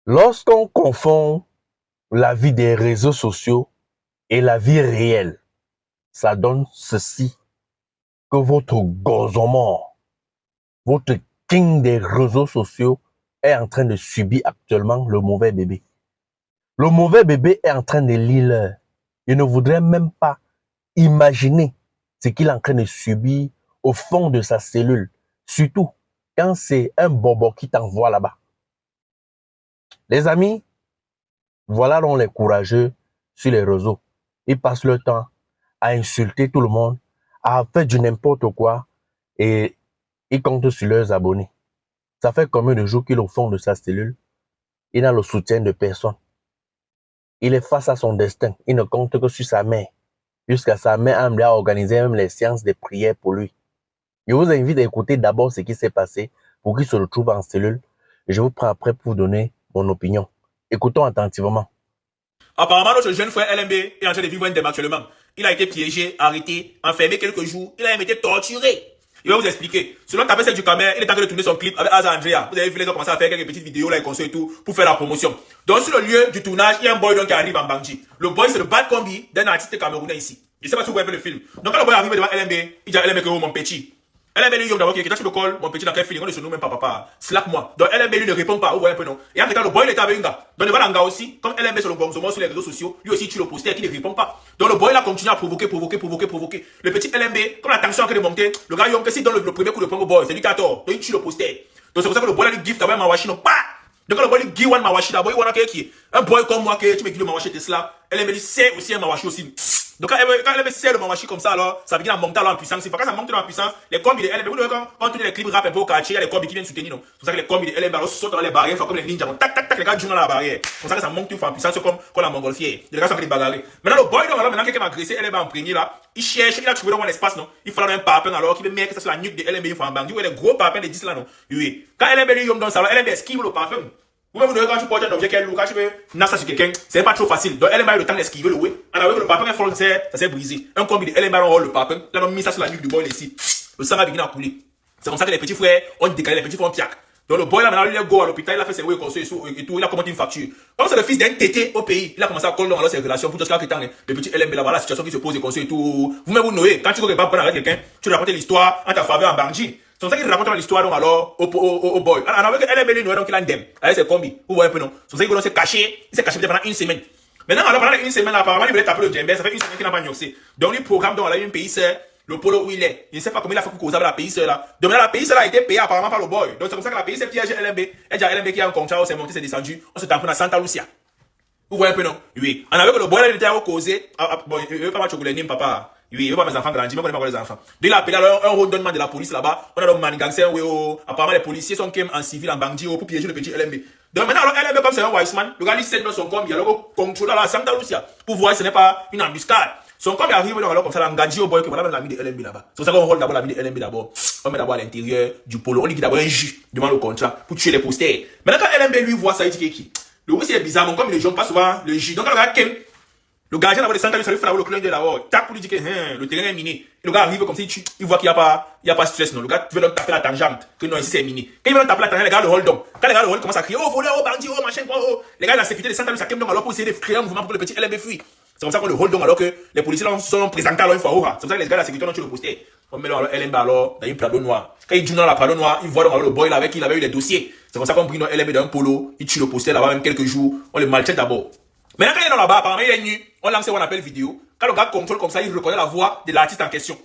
Lorsqu'on confond la vie des réseaux sociaux et la vie réelle, ça donne ceci, que votre gosomore, votre king des réseaux sociaux est en train de subir actuellement le mauvais bébé. Le mauvais bébé est en train de lire l'heure. Il ne voudrait même pas imaginer ce qu'il est en train de subir au fond de sa cellule. Surtout quand c'est un bobo qui t'envoie là-bas. Les amis, voilà donc les courageux sur les réseaux. Ils passent leur temps à insulter tout le monde, à faire du n'importe quoi et ils comptent sur leurs abonnés. Ça fait combien de jours qu'il est au fond de sa cellule? Il n'a le soutien de personne. Il est face à son destin. Il ne compte que sur sa mère. Jusqu'à sa mère a organisé même les séances de prière pour lui. Je vous invite à écouter d'abord ce qui s'est passé pour qu'il se retrouve en cellule. Et je vous prends après pour vous donner mon opinion. Écoutons attentivement. Apparemment, notre jeune frère LMB est en train de vivre un drame actuellement. Il a été piégé, arrêté, enfermé quelques jours. Il a même été torturé. Il va vous expliquer. Selon Tabessel du Camer, il est en train de tourner son clip avec Aza Andrea. Vous avez vu, les gens commencé à faire quelques petites vidéos là, et conseils et tout, pour faire la promotion. Donc, sur le lieu du tournage, il y a un boy donc qui arrive en Bangji. Le boy, c'est le bad combi d'un artiste camerounais ici. Je sais pas si vous voyez le film. Donc, quand le boy arrive devant LMB, il dit à LMB que mon petit. LMB lui, d'abord, qui est le call, mon petit, dans quel film, on ne se nomme même pas papa. Slack moi. Donc, LMB lui ne répond pas, vous voyez un peu non. Et en tout cas, le boy, il était avec un gars. Donc, devant l'anga aussi, comme LMB sur le gongsomo sur les réseaux sociaux, lui aussi, tu le postais, qui ne répond pas. Donc, le boy, il a continué à provoquer. Le petit LMB, comme la tension est monter, le gars, il si donne le premier coup de poing au boy, c'est lui qui a tort. Donc, il tue le poster. Donc, c'est pour ça que le boy, il lui gift d'abord Mawashi, non, pas. Donc, quand le boy, il dit, one Mawashi, d'abord, il voit qui est. Un boy comme moi, tu me dis le Mawashi Tesla, LMB, il sait aussi un Mawashi aussi. Donc quand elle sert le mamachi comme ça, alors, ça vient à monter en puissance. Quand ça monte en puissance, les combis de LMB, vous voyez quand tu les clips rap un peu au quartier, il y a les combis qui viennent soutenir. C'est pour ça que les combis de LMB alors, sautent dans les barrières, comme les ninjas. Tac, tac, tac, les gars jouent dans la barrière. C'est pour ça que ça monte une fois en puissance comme la montgolfière. Les gars sont en train de bagarrer. Maintenant, le boy, donc, alors, maintenant, quelqu'un m'a agressé, LMB en premier là. Il cherche, il a trouvé dans l'espace, non. Il faut un papin alors, qui veut mettre ça sur la nuque de LMB, il faut en bandit. Vous voyez les gros papins de 10 là, non. Oui. Quand LMB lui, dans le salon, LMB esquive le parfum. Vous-même, vous devez quand tu portes un objet qui est lourd, quand tu veux nasser sur quelqu'un, c'est pas trop facile. Donc, LMA a eu le temps d'esquiver le way. En avec le papin est fort, ça s'est brisé. Un combi de LMA a le papin. Là, on a mis ça sur la nuque du boy ici. Le sang a begin à couler. C'est comme ça que les petits frères ont décalé, les petits frères ont piac. Donc, le boy là, maintenant, il est go à l'hôpital, il a fait ses way et tout, il a commandé une facture. Comme c'est le fils d'un tété au pays, il a commencé à coller dans ses relations pour tout ce qui est le petit LMB là, voilà la situation qui se pose et conseil et tout. Vous-même, vous noez, quand tu veux pas prendre avec quelqu'un, tu racontes l'histoire en ta faveur en Bangji. C'est comme ça qu'il raconte l'histoire donc alors au boy. Alors avec elle est donc il a un dem. Avec ses combis. Vous voyez un peu non. C'est comme ça qu'il s'est caché. Il s'est caché pendant une semaine. Maintenant alors pendant une semaine apparemment il voulait taper le djembé. Ça fait une semaine qu'il n'a pas gnoxé. Donc il programme dans un pays c'est le polo où il est. Je ne sais pas comment il a fait pour causer avec la pays là. Donc maintenant la pays a été payée apparemment par le boy. Donc c'est comme ça que la pays c'est piège LMB. Elle dit à LMB qui a un contrat, on s'est monté, c'est descendu. On se tape à Santa Lucia. Vous voyez un peu non? Oui. On avait que le boy là il était à causer. Bon, il veut pas mal chocolat papa. Oui, il veut pas mes enfants grandir, mais on pas les enfants. Donc il a appelé alors un redonnement de la police là-bas. On a donc manigancé, oui, apparemment les policiers sont quand même en civil en Bangji pour piéger le petit LMB. Donc maintenant, alors LMB comme c'est un Weissman, le gars il sait dans son combi, alors contrôle à la Santa Lucia pour voir si ce n'est pas une embuscade. Son combi arrive donc alors comme ça, l'engadji au boy que voilà l'ami de LMB là-bas. C'est pour ça qu'on rôle d'abord l'ami de LMB d'abord. On met d'abord à l'intérieur du polo, on lui dit d'abord un jus devant le contrat pour tuer les posters. Maintenant quand LMB lui voit ça, il dit qui? Le oui c'est bizarre, mon comme les gens pas souvent le jus. Donc le gars le gardien d'abord de Santa Lucia, il fait le clin de là-haut. Tac pour lui dire que le terrain est miné. Et le gars arrive comme si il voit qu'il n'y a pas de stress. Non. Le gars veut donc taper la tangente. Que non, ici c'est miné. Quand il veut taper la tangente, les gars le hold down. Quand les gars le hold commencent à crier, oh voleur, oh bandit, oh machin, quoi, oh. Les gars de la sécurité de Santa Lucia, donc alors pour essayer de créer un mouvement pour que le petit LMB fuit. C'est comme ça qu'on le hold down alors que les policiers sont présentés alors une fois. C'est comme ça que les gars de la sécurité ont tué le poster. On met alors LMB alors dans une prado noire. Quand il joue dans la prado noire, il voit donc alors le boy là avec qui il avait eu les dossiers. C'est comme ça qu'on prit notre LMB dans un polo. Il tue le poster là-bas même quelques jours. On le maltraite d'abord. Maintenant, quand il est dans là-bas, apparemment, il est nu. On lance ce qu'on appelle vidéo. Quand le gars contrôle comme ça, il reconnaît la voix de l'artiste en question.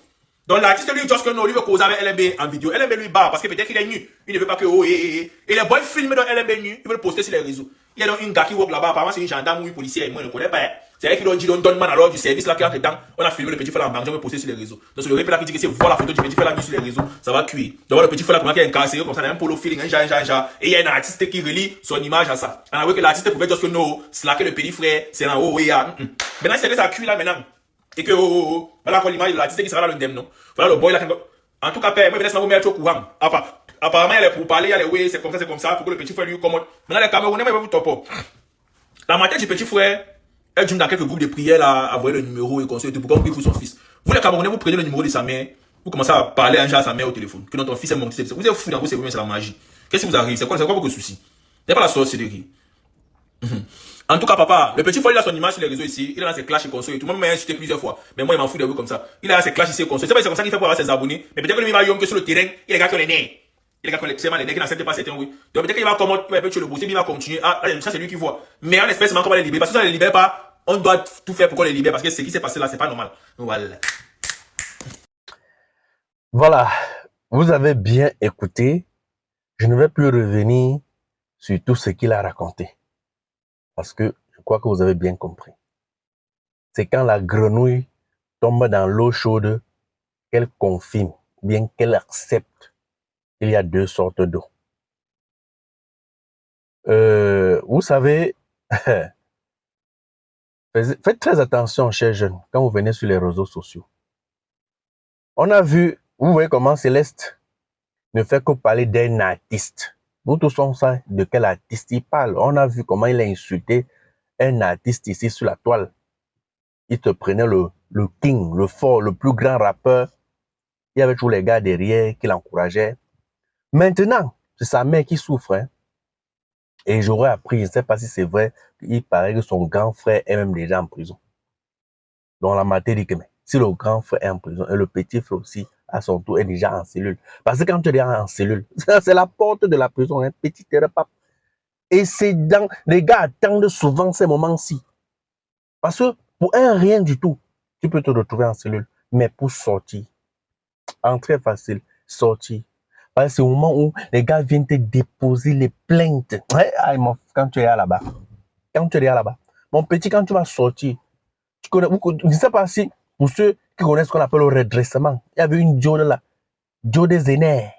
Donc, l'artiste lui, Josh Keno, lui veut causer avec LMB en vidéo. LMB lui bat parce que peut-être qu'il est nu. Il ne veut pas que, oh, et les boys filment dans LMB nu, ils veulent le poster sur les réseaux. Il y a donc une gars qui walk là-bas, apparemment, c'est une gendarme ou une policière, moi, je ne connais pas. C'est elle qui lui dit, donne man alors du service là qui entre dedans. On a filmé le petit frère en banque, on veut poster sur les réseaux. Donc, c'est le répète là qui dit que c'est voir la photo du petit frère là mis sur les réseaux, ça va cuire. Donc, le petit frère là, comment il y a un carcéré, comme ça, il y a un polo feeling, un genre. Et il y a un artiste qui relie son image à ça. On a vu que l'artiste pouvait dire que non, slacker le petit frère, c'est en haut, et maintenant, c'est que ça cuit là maintenant. Et que, voilà quoi l'image de l'artiste qui sera là le ndem, non. Voilà le boy là, en tout cas, père, moi, je laisse vous mettre au courant. Apparemment, il est pour parler, il y a les oui, c'est comme ça, pour que le petit frère lui commande. Maintenant, les Camerounais, moi, vous topo. La moitié du petit frère, elle joue dans quelques groupes de prière à envoyer le numéro et conseiller pour qu'on prie pour son fils. Vous, les Camerounais, vous prenez le numéro de sa mère, vous commencez à parler un jour à sa mère au téléphone, que notre fils est monté. Vous êtes fou dans vos cerveaux, c'est la magie. Qu'est-ce qui vous arrive? C'est quoi votre souci? C'est pas la sorcellerie. En tout cas, papa, le petit folle, il a son image sur les réseaux ici. Il a ses clashs et conso et tout. Moi, il m'a insulté plusieurs fois. Mais moi, il m'en fout de vous comme ça. Il a ses clashs ici et conso. C'est pas c'est comme ça qu'il fait pour avoir ses abonnés. Mais peut-être que lui, il va yom que sur le terrain, il y a des gars qui ont les nez. Il y a des gars qui ont les nez qui n'acceptent pas certains, oui. Donc peut-être qu'il va comment, peut-être le bosser, il va continuer. Ah, ça, c'est lui qui voit. Mais en espèce, comment les libérer. Parce que ça, les libère pas. On doit tout faire pour qu'on les libère. Parce que ce qui s'est passé là, c'est pas normal. Voilà. Voilà, vous avez bien écouté. Je ne vais plus revenir sur tout ce qu'il a raconté. Parce que je crois que vous avez bien compris. C'est quand la grenouille tombe dans l'eau chaude qu'elle confirme, bien qu'elle accepte qu'il y a deux sortes d'eau. Vous savez, faites très attention, chers jeunes, quand vous venez sur les réseaux sociaux. On a vu, vous voyez comment Céleste ne fait que parler d'un artiste. Nous tous on sait de quel artiste il parle. On a vu comment il a insulté un artiste ici sur la toile. Il te prenait le king, le fort, le plus grand rappeur. Il y avait tous les gars derrière qui l'encourageaient. Maintenant, c'est sa mère qui souffre. Hein. Et j'aurais appris, je ne sais pas si c'est vrai, il paraît que son grand frère est même déjà en prison. Donc la maté dit que mais, si le grand frère est en prison et le petit frère aussi, à son tour, est déjà en cellule. Parce que quand tu es déjà en cellule, c'est la porte de la prison, un petit repas. Et c'est dans, les gars attendent souvent ces moments-ci. Parce que pour un rien du tout, tu peux te retrouver en cellule. Mais pour sortir, entrer facile, sortir. Parce que c'est au moment où les gars viennent te déposer les plaintes. Ouais, quand tu es là-bas. Quand tu es là-bas. Mon petit, quand tu vas sortir, tu connais, je ne sais pas si, pour ceux qui connaissent ce qu'on appelle le redressement, il y avait une diode là. Diode des aînés.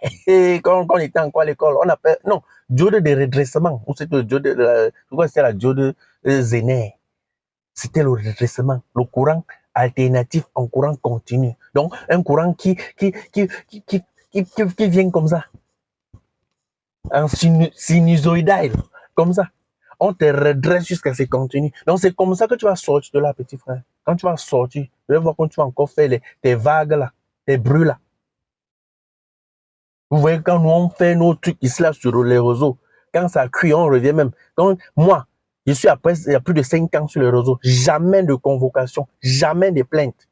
Quand on était encore à l'école, on appelle, non, diode de redressement. Ou c'était le diode, c'était la diode aînés. C'était le redressement, le courant alternatif en courant continu. Donc, un courant qui vient comme ça, en sinusoïdal, comme ça. On te redresse jusqu'à ce continu. Donc, c'est comme ça que tu vas sortir de là, petit frère. Quand tu vas sortir, tu vas voir quand tu vas encore faire tes vagues là, tes bruits là. Vous voyez, quand nous on fait nos trucs ici là sur les réseaux, quand ça cuit, on revient même. Quand moi, je suis après, il y a plus de 5 ans sur les réseaux, jamais de convocation, jamais de plainte.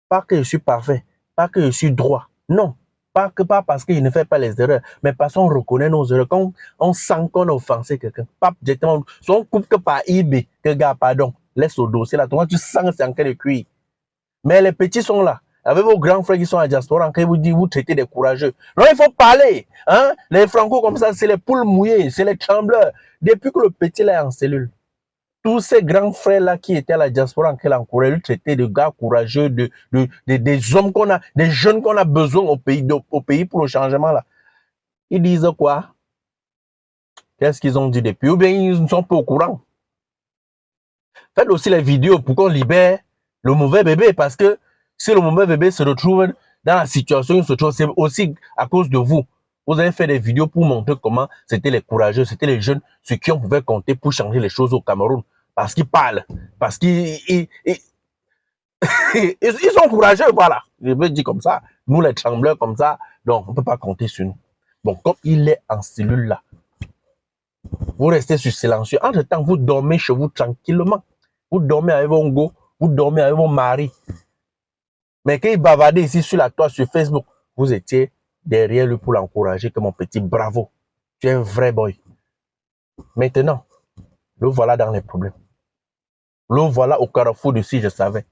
Pas que je suis parfait, pas que je suis droit. Non, pas parce qu'il ne fait pas les erreurs, mais parce qu'on reconnaît nos erreurs. Quand on sent qu'on a offensé quelqu'un, pas directement, si on coupe que par eBay, que gars, pardon, laisse au dossier là, toi, tu sens que c'est en train de cuire. Mais les petits sont là. Avec vos grands frères qui sont à diaspora, quand ils vous disent, vous traitez des courageux. Non, il faut parler. Hein? Les franco comme ça, c'est les poules mouillées, c'est les trembleurs. Depuis que le petit là est en cellule, tous ces grands frères là qui étaient à la diaspora, qui l'encourageaient, le traitaient de gars courageux, des hommes qu'on a, des jeunes qu'on a besoin au pays pour le changement là. Ils disent quoi? Qu'est-ce qu'ils ont dit depuis? Ou bien ils ne sont pas au courant. Faites aussi les vidéos pour qu'on libère le mauvais bébé, parce que si le mauvais bébé se retrouve dans la situation où il se trouve, c'est aussi à cause de vous. Vous avez fait des vidéos pour montrer comment c'était les courageux, c'était les jeunes sur qui on pouvait compter pour changer les choses au Cameroun. Parce qu'ils parlent, parce qu'ils ils sont courageux, voilà. Je veux dire comme ça. Nous, les trembleurs comme ça, donc on ne peut pas compter sur nous. Bon, comme il est en cellule là, vous restez sur silencieux. Entre-temps, vous dormez chez vous tranquillement. Vous dormez avec vos go, vous dormez avec vos maris. Mais quand il bavardait ici sur la toile, sur Facebook, vous étiez derrière lui pour l'encourager, que mon petit, bravo, tu es un vrai boy. Maintenant, le voilà dans les problèmes. Le voilà au carrefour de si je savais.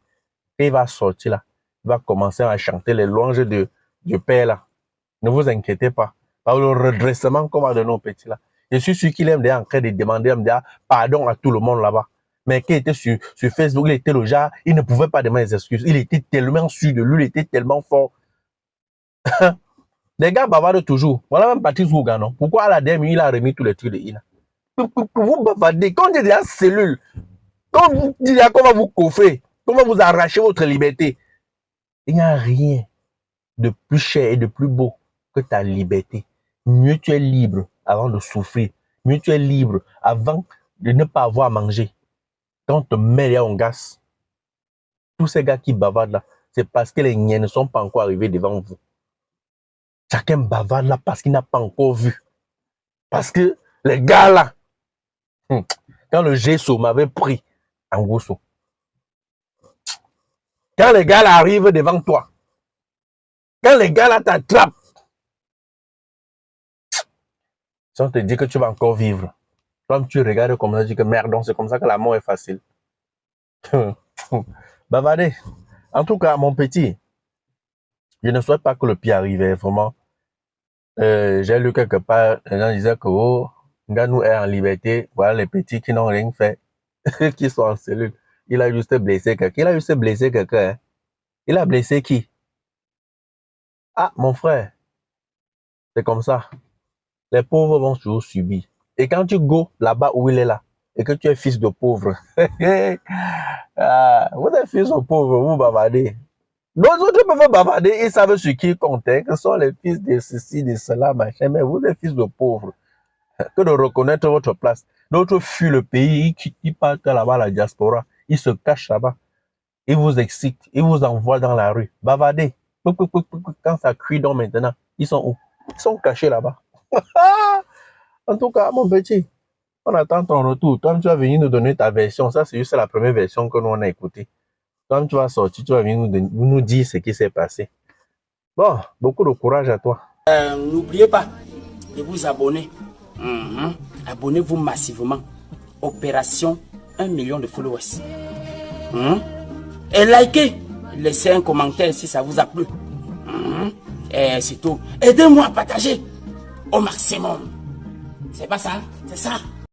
Et il va sortir là, il va commencer à chanter les louanges du Père là. Ne vous inquiétez pas. Par le redressement qu'on va donner au petit là. Je suis sûr qu'il aime en train de demander pardon à tout le monde là-bas. Mais qui était sur Facebook, il était le genre, il ne pouvait pas demander des excuses. Il était tellement sûr de lui, il était tellement fort. Les gars bavardent toujours. Voilà même Patrice Ouga, non? Pourquoi à la dernière, il a remis tous les trucs de Ina? Vous bavardez. Quand il y a des cellules, quand vous dites qu'on va vous coffrer, qu'on va vous arracher votre liberté, il n'y a rien de plus cher et de plus beau que ta liberté. Mieux tu es libre avant de souffrir. Mieux tu es libre avant de ne pas avoir à manger. Quand on te met là en gaz, tous ces gars qui bavardent là, c'est parce que les niais ne sont pas encore arrivés devant vous. Chacun bavarde là parce qu'il n'a pas encore vu. Parce que les gars là, Quand le gesso m'avait pris en gousseau. Quand les gars là arrivent devant toi. Quand les gars là t'attrapent. Si on te dit que tu vas encore vivre. Toi, tu regardes comme ça, tu dis que merde, donc c'est comme ça que la mort est facile. Bavardez. En tout cas, mon petit, je ne souhaite pas que le pire arrive, vraiment. J'ai lu quelque part, les gens disaient que oh, Nganou est en liberté, voilà les petits qui n'ont rien fait, qui sont en cellule. Il a juste blessé quelqu'un. Il a juste blessé quelqu'un. Hein. Il a blessé qui? Ah, mon frère, c'est comme ça. Les pauvres vont toujours subir. Et quand tu go là-bas où il est là, et que tu es fils de pauvre, ah, vous êtes fils de pauvre, vous bavardez. Nos autres peuvent bavarder, ils savent sur qui ils comptent, hein, que sont les fils de ceci, de cela, machin, mais vous êtes fils de pauvres. Que de reconnaître votre place. D'autres fuient le pays, ils partent là-bas à la diaspora, ils se cachent là-bas, ils vous excitent, ils vous envoient dans la rue, bavardez. Quand ça cuit donc maintenant, ils sont où? Ils sont cachés là-bas. En tout cas, mon petit, on attend ton retour. Toi, tu vas venir nous donner ta version. Ça, c'est juste la première version que nous on a écoutée. Toi, tu vas sortir, tu vas venir nous dire ce qui s'est passé. Bon, beaucoup de courage à toi. N'oubliez pas de vous abonner. Abonnez-vous massivement. Opération 1 million de followers. Et likez. Laissez un commentaire si ça vous a plu. Et c'est tout. Aidez-moi à partager au maximum. C'est pas ça? C'est ça.